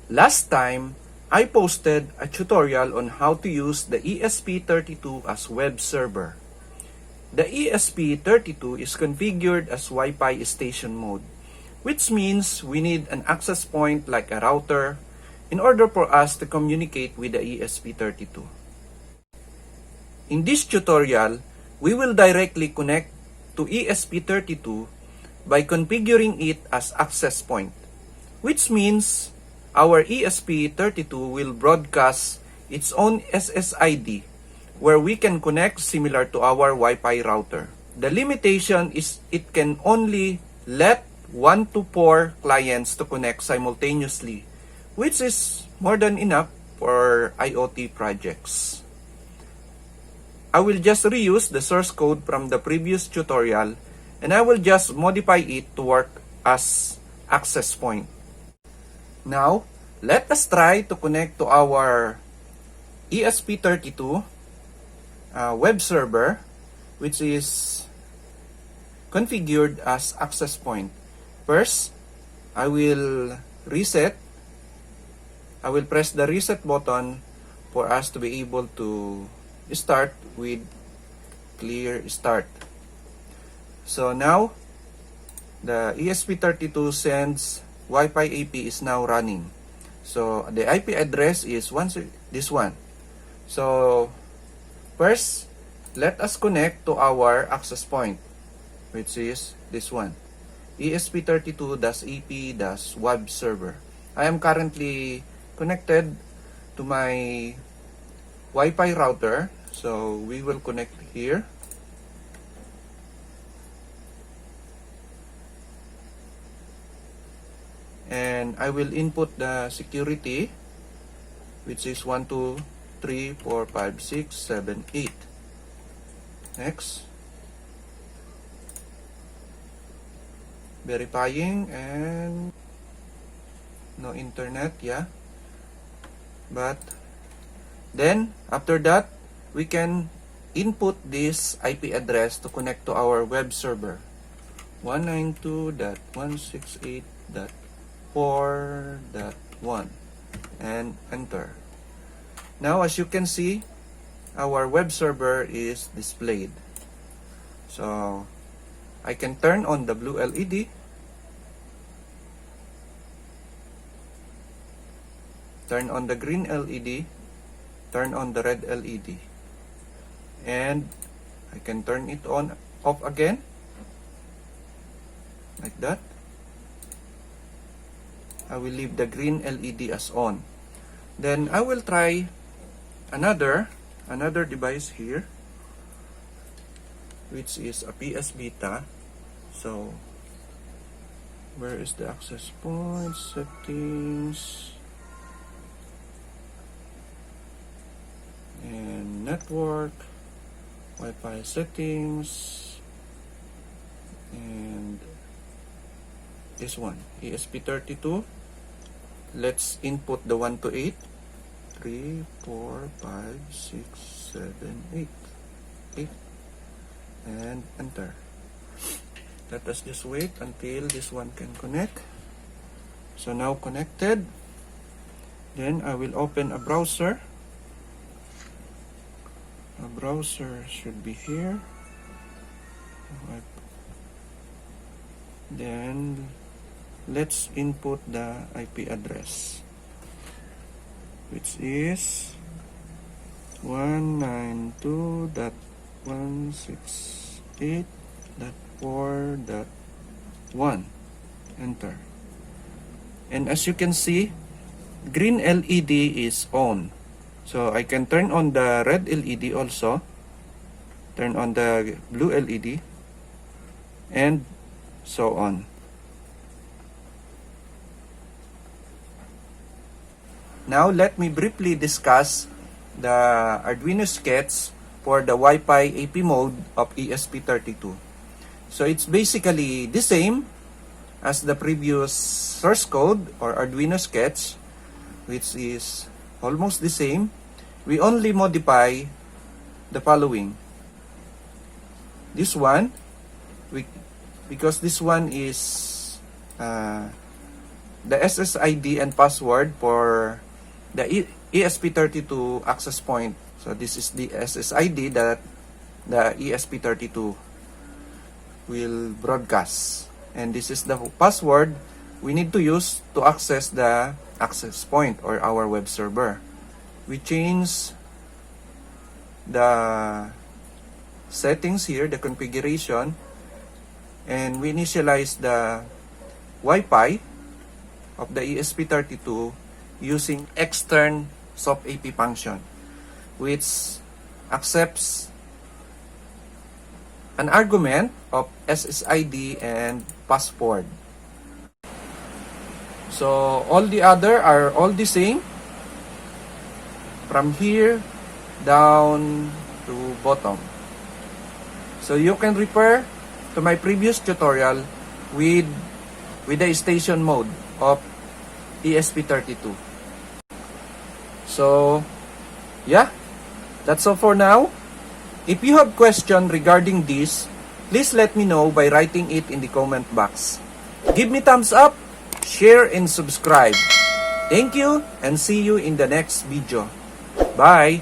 Last time, I posted a tutorial on how to use the ESP32 as web server. The ESP32 is configured as Wi-Fi Station mode, which means we need an access point like a router in order for us to communicate with the ESP32. In this tutorial, we will directly connect to ESP32 by configuring it as access point, which means our ESP32 will broadcast its own SSID where we can connect similar to our Wi-Fi router. The limitation is it can only let 1 to 4 clients to connect simultaneously, which is more than enough for IoT projects. I will just reuse the source code from the previous tutorial and I will just modify it to work as access point. Now, let us try to connect to our ESP32 web server, which is configured as access point. First, I will press the reset button for us to be able to start with clear start. So now, the ESP32 sends Wi-Fi AP is now running. So the IP address is this one. So first, let us connect to our access point, which is this one, ESP32-EP-web server. I am currently connected to my Wi-Fi router, so we will connect here. And I will input the security, which is 1, 2, 3, 4, 5, 6, 7, 8. Next. Verifying and no internet, yeah. But then after that, we can input this IP address to connect to our web server. 192.168.4.1 and enter. Now, as you can see, our web server is displayed. So I can turn on the blue LED, turn on the green LED, turn on the red LED, and I can turn it off again, like that. I will leave the green LED as on. Then I will try another device here, which is a PS Vita. So where is the access point? Settings and network, Wi-Fi settings, and this one, ESP32. Let's input the 1 to 8. 3, 4, 5, 6, 7, 8. And enter. Let us just wait until this one can connect. So now connected. Then I will open a browser. A browser should be here. Then let's input the IP address, which is 192.168.4.1. Enter. And as you can see, green LED is on. So I can turn on the red LED also, turn on the blue LED, and so on. Now let me briefly discuss the Arduino sketch for the Wi-Fi AP mode of ESP32. So it's basically the same as the previous source code or Arduino sketch, which is almost the same. We only modify the following. This one, because this one is the SSID and password for the ESP32 access point. So this is the SSID that the ESP32 will broadcast. And this is the password we need to use to access the access point or our web server. We change the settings here, the configuration, and we initialize the Wi-Fi of the ESP32 using extern soft AP function, which accepts an argument of SSID and password. So all the other are all the same from here down to bottom. So you can refer to my previous tutorial with the station mode of ESP32. So yeah, that's all for now. If you have questions regarding this, please let me know by writing it in the comment box. Give me thumbs up, share and subscribe. Thank you and see you in the next video. Bye!